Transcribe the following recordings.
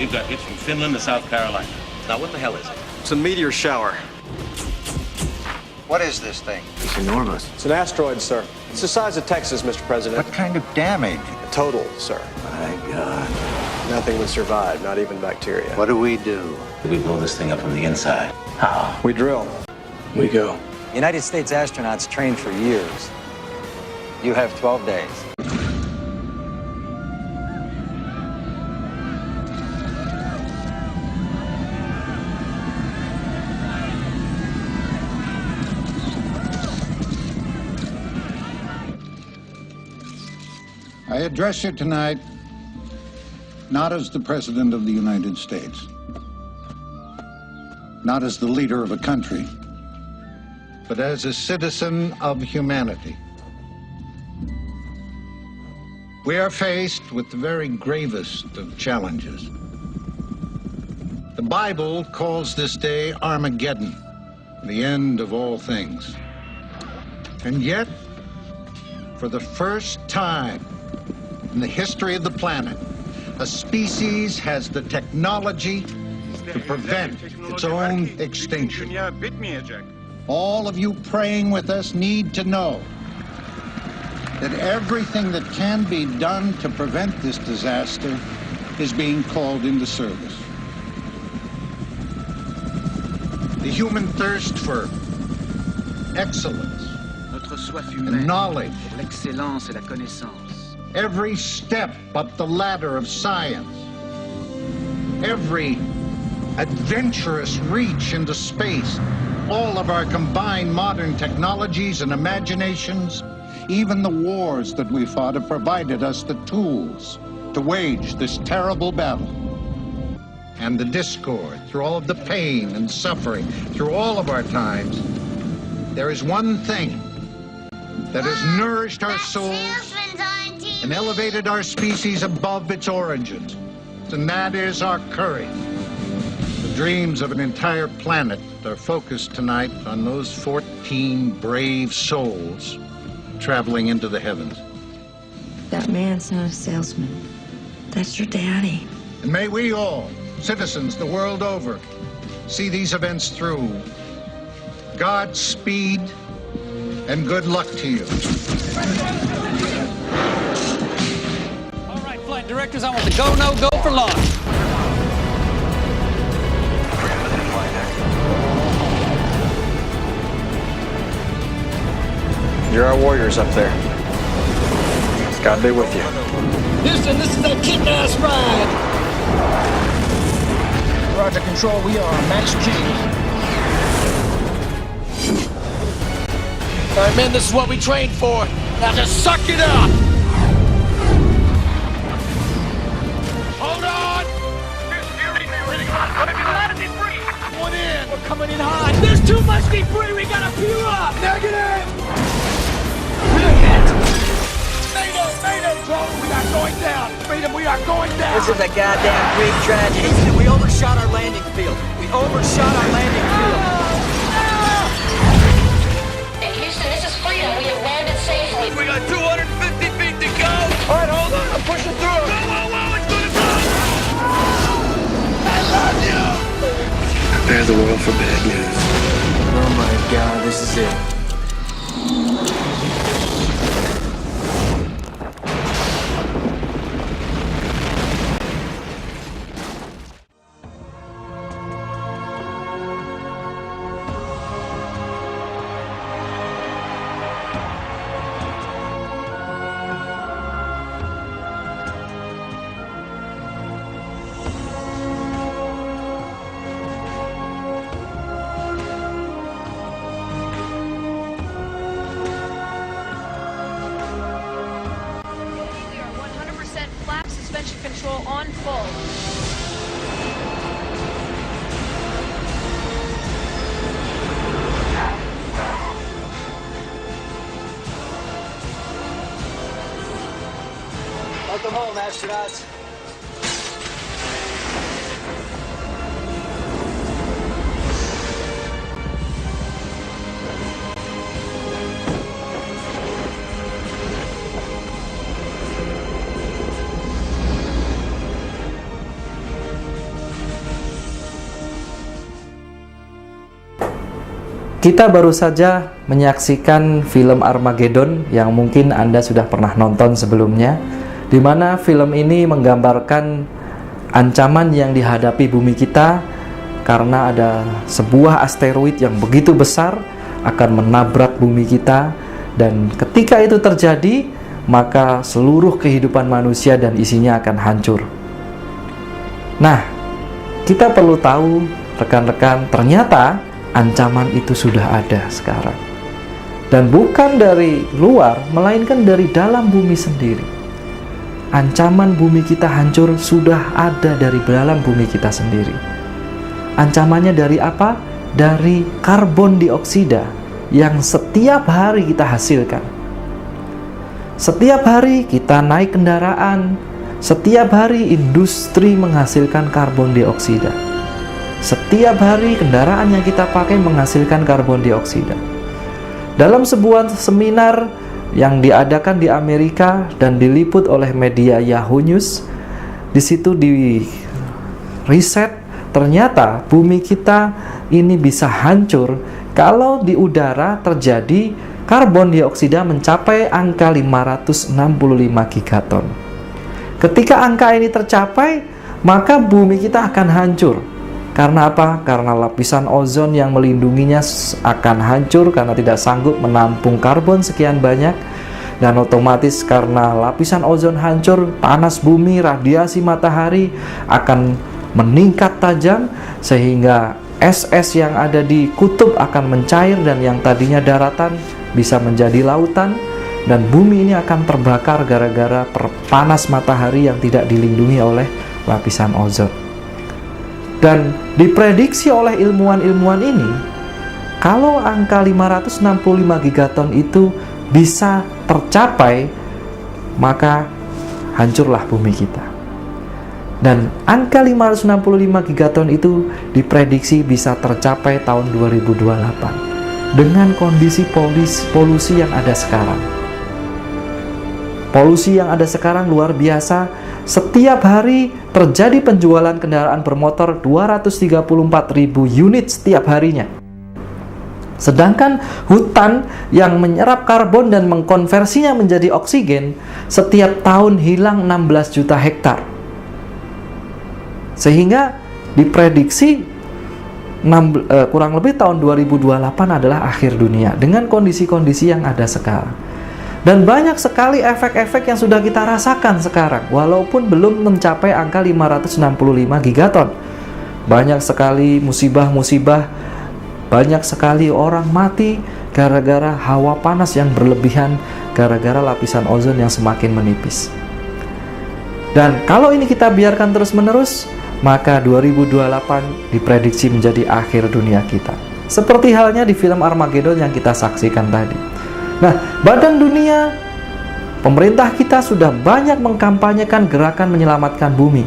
We've got hits from Finland to South Carolina. Now, what the hell is it? It's a meteor shower. What is this thing? It's enormous. It's an asteroid, sir. It's the size of Texas, Mr. President. What kind of damage? Total, sir. My God. Nothing would survive, not even bacteria. What do we do? We blow this thing up from the inside. How? We drill. We go. United States astronauts train for years. You have 12 days. I address you tonight not as the President of the United States, not as the leader of a country, but as a citizen of humanity. We are faced with the very gravest of challenges. The Bible calls this day Armageddon, the end of all things. And yet, for the first time in the history of the planet, a species has the technology to prevent its own extinction. All of you praying with us need to know that everything that can be done to prevent this disaster is being called into service. The human thirst for excellence and knowledge, l'excellence et la connaissance. Every step up the ladder of science, every adventurous reach into space, all of our combined modern technologies and imaginations, even the wars that we fought have provided us the tools to wage this terrible battle. And the discord, through all of the pain and suffering, through all of our times, there is one thing that has nourished our souls and elevated our species above its origins, and that is our courage. The dreams of an entire planet are focused tonight on those 14 brave souls traveling into the heavens. That man's not a salesman. That's your daddy. And may we all, citizens the world over, see these events through. Godspeed and good luck to you. All right, flight directors, I want the go, no go for launch. You're our warriors up there. God be with you. Houston, this is a kick-ass ride. Roger, control, we are on Max G. All right, men, this is what we trained for. Now just suck it up. Hold on. One in. We're coming in hot. There's too much debris. We gotta fuel up. Negative. Mayday, drone. We are going down. Freedom, we are going down. This is a goddamn Greek tragedy. Houston, we overshot our landing field. We overshot our landing field. Hey, Houston, this is Freedom. We have landed safely. We got 250 feet to go. All right, hold on. I'm pushing through. Whoa, it's gonna go. I love you. Prepare the world for bad news. Oh my God, this is it. Flap suspension control on full. Welcome home, astronauts. Kita baru saja menyaksikan film Armageddon yang mungkin Anda sudah pernah nonton sebelumnya, di mana film ini menggambarkan ancaman yang dihadapi bumi kita karena ada sebuah asteroid yang begitu besar akan menabrak bumi kita, dan ketika itu terjadi, maka seluruh kehidupan manusia dan isinya akan hancur. Nah, kita perlu tahu, rekan-rekan, ternyata ancaman itu sudah ada sekarang. Dan bukan dari luar, melainkan dari dalam bumi sendiri. Ancaman bumi kita hancur sudah ada dari dalam bumi kita sendiri. Ancamannya dari apa? Dari karbon dioksida yang setiap hari kita hasilkan. Setiap hari kita naik kendaraan, setiap hari industri menghasilkan karbon dioksida. Setiap hari kendaraan yang kita pakai menghasilkan karbon dioksida. Dalam sebuah seminar yang diadakan di Amerika dan diliput oleh media Yahoo News, di situ di riset ternyata bumi kita ini bisa hancur kalau di udara terjadi karbon dioksida mencapai angka 565 gigaton. Ketika angka ini tercapai, maka bumi kita akan hancur. Karena apa? Karena lapisan ozon yang melindunginya akan hancur karena tidak sanggup menampung karbon sekian banyak. Dan otomatis karena lapisan ozon hancur, panas bumi, radiasi matahari akan meningkat tajam, sehingga es-es yang ada di kutub akan mencair, dan yang tadinya daratan bisa menjadi lautan, dan bumi ini akan terbakar gara-gara panas matahari yang tidak dilindungi oleh lapisan ozon. Dan diprediksi oleh ilmuwan-ilmuwan ini, kalau angka 565 gigaton itu bisa tercapai, maka hancurlah bumi kita. Dan angka 565 gigaton itu diprediksi bisa tercapai tahun 2028 dengan kondisi polusi yang ada sekarang. Polusi yang ada sekarang luar biasa. Setiap hari terjadi penjualan kendaraan bermotor 234.000 unit setiap harinya. Sedangkan hutan yang menyerap karbon dan mengkonversinya menjadi oksigen setiap tahun hilang 16 juta hektar. Sehingga diprediksi kurang lebih tahun 2028 adalah akhir dunia dengan kondisi-kondisi yang ada sekarang. Dan banyak sekali efek-efek yang sudah kita rasakan sekarang, walaupun belum mencapai angka 565 gigaton. Banyak sekali musibah-musibah, banyak sekali orang mati gara-gara hawa panas yang berlebihan, gara-gara lapisan ozon yang semakin menipis. Dan kalau ini kita biarkan terus-menerus, maka 2028 diprediksi menjadi akhir dunia kita. Seperti halnya di film Armageddon yang kita saksikan tadi. Nah, Badan Dunia, pemerintah kita sudah banyak mengkampanyekan gerakan menyelamatkan bumi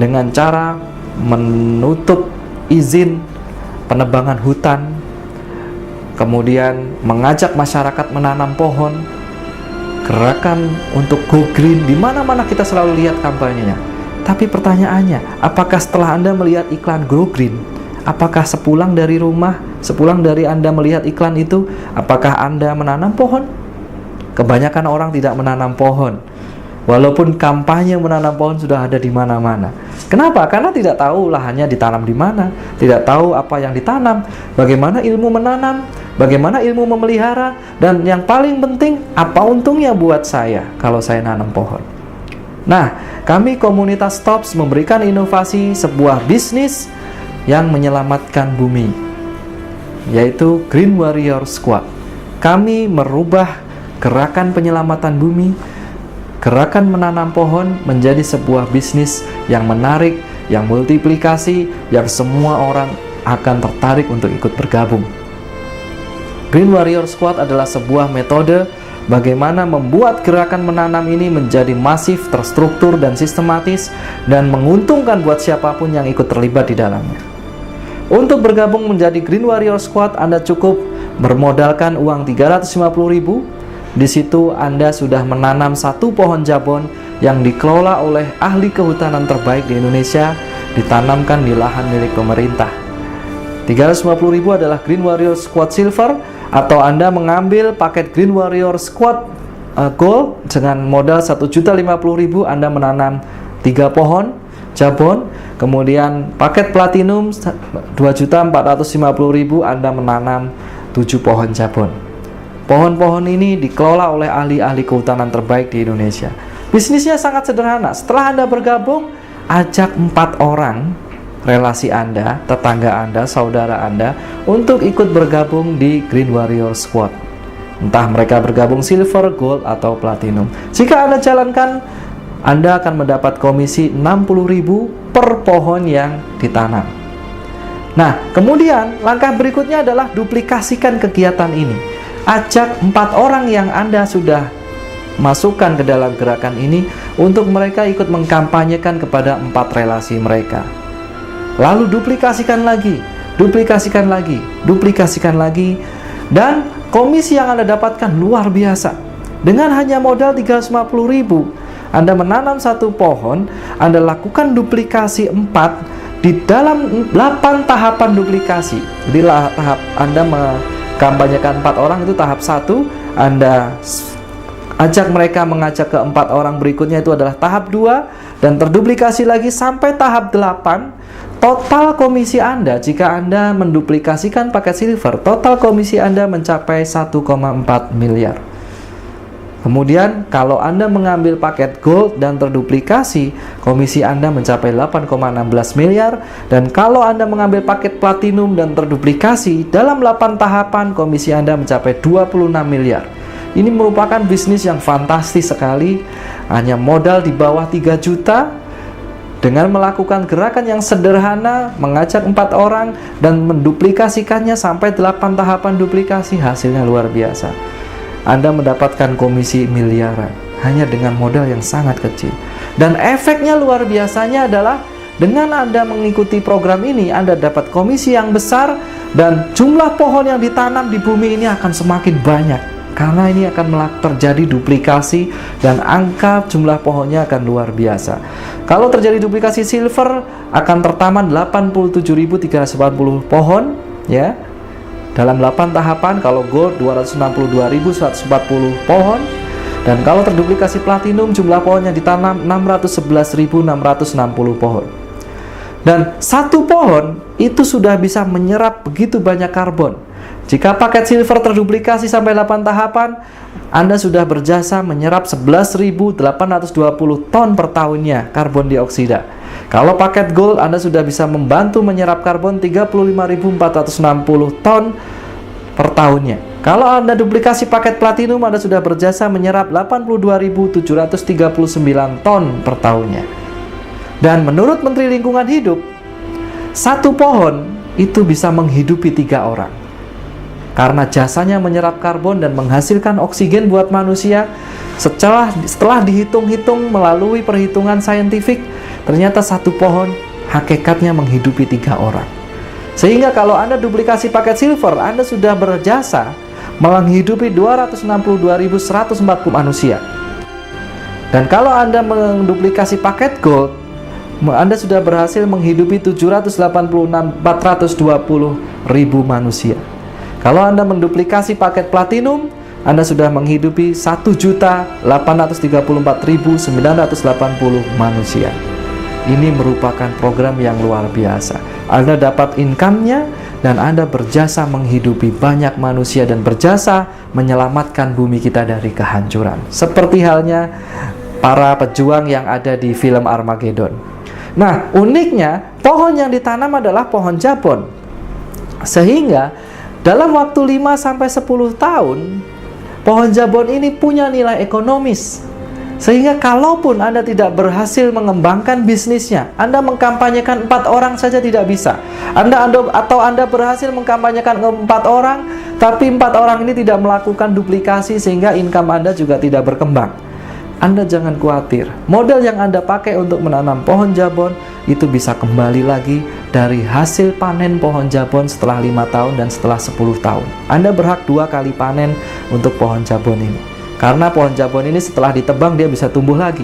dengan cara menutup izin penebangan hutan, kemudian mengajak masyarakat menanam pohon, gerakan untuk go green, di mana-mana kita selalu lihat kampanyenya. Tapi pertanyaannya, apakah setelah Anda melihat iklan go green, apakah sepulang dari rumah, sepulang dari Anda melihat iklan itu, apakah Anda menanam pohon? Kebanyakan orang tidak menanam pohon, walaupun kampanye menanam pohon sudah ada di mana-mana. Kenapa? Karena tidak tahu lahannya ditanam di mana, tidak tahu apa yang ditanam, bagaimana ilmu menanam, bagaimana ilmu memelihara, dan yang paling penting, apa untungnya buat saya kalau saya nanam pohon. Nah, kami komunitas TOPS memberikan inovasi sebuah bisnis yang menyelamatkan bumi, yaitu Green Warrior Squad. Kami merubah gerakan penyelamatan bumi, gerakan menanam pohon menjadi sebuah bisnis yang menarik, yang multiplikasi, yang semua orang akan tertarik untuk ikut bergabung. Green Warrior Squad adalah sebuah metode bagaimana membuat gerakan menanam ini menjadi masif, terstruktur, dan sistematis, dan menguntungkan buat siapapun yang ikut terlibat di dalamnya. Untuk bergabung menjadi Green Warrior Squad, Anda cukup bermodalkan uang 350.000. Di situ Anda sudah menanam satu pohon jabon yang dikelola oleh ahli kehutanan terbaik di Indonesia, ditanamkan di lahan milik pemerintah. 350.000 adalah Green Warrior Squad Silver, atau Anda mengambil paket Green Warrior Squad Gold dengan modal 1.050.000, Anda menanam 3 pohon jabon. Kemudian paket Platinum 2.450.000, Anda menanam 7 pohon jabon. Pohon-pohon ini dikelola oleh ahli-ahli kehutanan terbaik di Indonesia. Bisnisnya sangat sederhana. Setelah Anda bergabung, ajak 4 orang relasi Anda, tetangga Anda, saudara Anda untuk ikut bergabung di Green Warrior Squad. Entah mereka bergabung silver, gold, atau platinum. Jika Anda jalankan, Anda akan mendapat komisi 60.000 per pohon yang ditanam. Nah, kemudian langkah berikutnya adalah duplikasikan kegiatan ini. Ajak 4 orang yang Anda sudah masukkan ke dalam gerakan ini untuk mereka ikut mengkampanyekan kepada 4 relasi mereka. Lalu duplikasikan lagi, dan komisi yang Anda dapatkan luar biasa. Dengan hanya modal 350.000, Anda menanam 1 pohon, Anda lakukan duplikasi 4 di dalam 8 tahapan duplikasi. Jadi tahap Anda mengkampanyekan 4 orang itu tahap 1, Anda ajak mereka mengajak ke 4 orang berikutnya itu adalah tahap 2, dan terduplikasi lagi sampai tahap 8. Total komisi Anda jika Anda menduplikasikan paket silver, total komisi Anda mencapai 1,4 miliar. Kemudian kalau Anda mengambil paket gold dan terduplikasi, komisi Anda mencapai 8,16 miliar. Dan kalau Anda mengambil paket platinum dan terduplikasi, dalam 8 tahapan komisi Anda mencapai 26 miliar. Ini merupakan bisnis yang fantastis sekali. Hanya modal di bawah 3 juta. Dengan melakukan gerakan yang sederhana, mengajak 4 orang dan menduplikasikannya sampai 8 tahapan duplikasi, hasilnya luar biasa. Anda mendapatkan komisi miliaran hanya dengan modal yang sangat kecil. Dan efeknya luar biasanya adalah dengan Anda mengikuti program ini, Anda dapat komisi yang besar dan jumlah pohon yang ditanam di bumi ini akan semakin banyak. Karena ini akan terjadi duplikasi dan angka jumlah pohonnya akan luar biasa. Kalau terjadi duplikasi silver, akan tertanam 87.340 pohon ya dalam 8 tahapan. Kalau gold 262.140 pohon. Dan kalau terduplikasi platinum, jumlah pohon yang ditanam 611.660 pohon. Dan 1 pohon itu sudah bisa menyerap begitu banyak karbon. Jika paket silver terduplikasi sampai 8 tahapan, Anda sudah berjasa menyerap 11.820 ton per tahunnya karbon dioksida. Kalau paket gold, Anda sudah bisa membantu menyerap karbon 35.460 ton per tahunnya. Kalau Anda duplikasi paket platinum, Anda sudah berjasa menyerap 82.739 ton per tahunnya. Dan menurut Menteri Lingkungan Hidup, 1 pohon itu bisa menghidupi 3 orang. Karena jasanya menyerap karbon dan menghasilkan oksigen buat manusia. Setelah dihitung-hitung melalui perhitungan saintifik, ternyata 1 pohon hakikatnya menghidupi 3 orang. Sehingga kalau Anda duplikasi paket silver, Anda sudah berjasa menghidupi 262.140 manusia. Dan kalau Anda menduplikasi paket gold, Anda sudah berhasil menghidupi 786.420.000 manusia. Kalau Anda menduplikasi paket platinum, Anda sudah menghidupi 1.834.980 manusia. Ini merupakan program yang luar biasa. Anda dapat income-nya dan Anda berjasa menghidupi banyak manusia dan berjasa menyelamatkan bumi kita dari kehancuran. Seperti halnya para pejuang yang ada di film Armageddon. Nah, uniknya pohon yang ditanam adalah pohon jabon. Sehingga dalam waktu 5-10 tahun, pohon jabon ini punya nilai ekonomis. Sehingga kalaupun Anda tidak berhasil mengembangkan bisnisnya, Anda mengkampanyekan 4 orang saja tidak bisa. Anda berhasil mengkampanyekan 4 orang, tapi 4 orang ini tidak melakukan duplikasi sehingga income Anda juga tidak berkembang. Anda jangan khawatir. Modal yang Anda pakai untuk menanam pohon jabon itu bisa kembali lagi dari hasil panen pohon jabon setelah 5 tahun dan setelah 10 tahun. Anda berhak 2 kali panen untuk pohon jabon ini. Karena pohon jabon ini setelah ditebang dia bisa tumbuh lagi.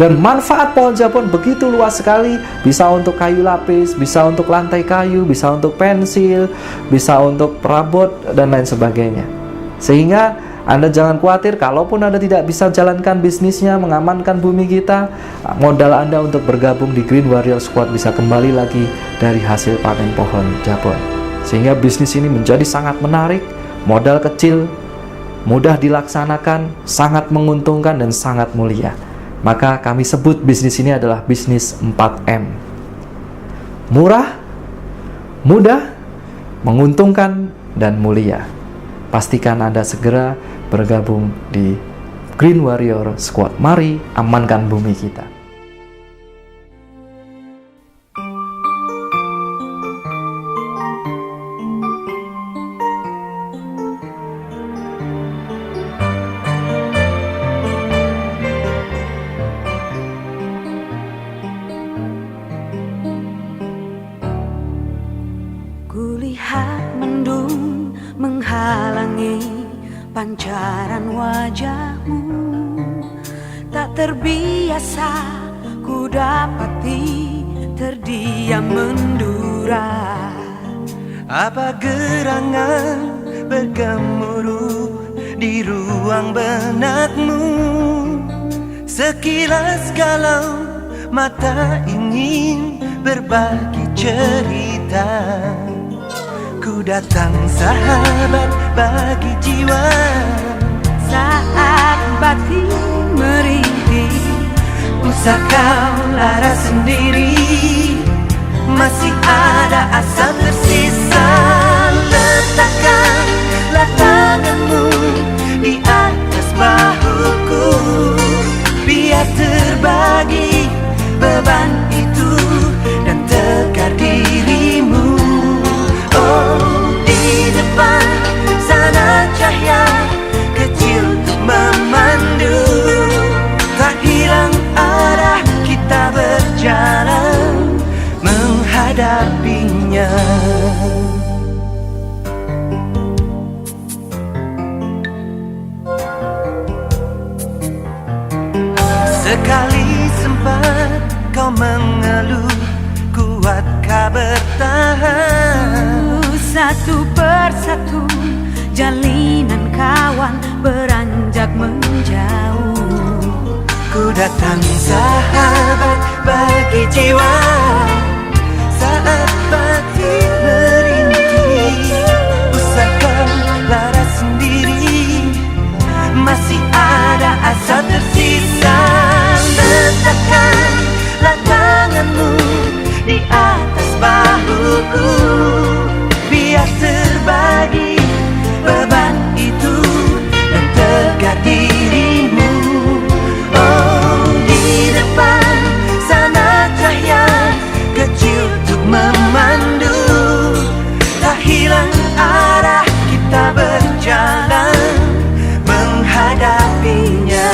Dan manfaat pohon Jabon begitu luas sekali, bisa untuk kayu lapis, bisa untuk lantai kayu, bisa untuk pensil, bisa untuk perabot, dan lain sebagainya. Sehingga Anda jangan khawatir, kalaupun Anda tidak bisa jalankan bisnisnya, mengamankan bumi kita, modal Anda untuk bergabung di Green Warrior Squad bisa kembali lagi dari hasil panen pohon Jabon. Sehingga bisnis ini menjadi sangat menarik, modal kecil, mudah dilaksanakan, sangat menguntungkan, dan sangat mulia. Maka kami sebut bisnis ini adalah bisnis 4M. Murah, mudah, menguntungkan, dan mulia. Pastikan Anda segera bergabung di Green Warrior Squad. Mari amankan bumi kita. Kulihat mendung menghalangi pancaran wajahmu, tak terbiasa ku dapati terdiam mendura. Apa gerangan bergemuruh di ruang benakmu? Sekilas kalau mata ingin berbagi cerita, ku datang sahabat bagi jiwa. Saat batin merintih, usah kau lara sendiri, masih ada asa tersisa. Letakkanlah tanganmu di atas bahuku, biar terbagi beban itu dan tegar dirimu. Oh, di depan sana cahaya kecil untuk memandu, tak hilang arah kita berjalan menghadapinya. Sekali sempat kau mengeluh, kuatkah bertahan? Satu persatu jalinan kawan beranjak menjauh. Ku datang sahabat bagi jiwa. Saat batin merintih, usah kau lara sendiri, masih ada asa tersisa. Letakkanlah tanganmu di atas bahuku, biar terbagi beban itu dan tegar dirimu. Oh, di depan sana cahaya kecil untuk memandu, tak hilang arah kita berjalan menghadapinya.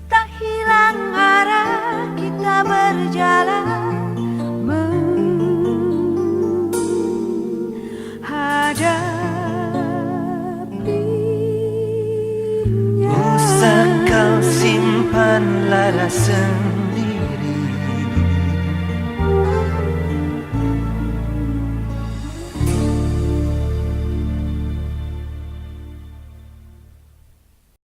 Tak hilang arah kita berjalan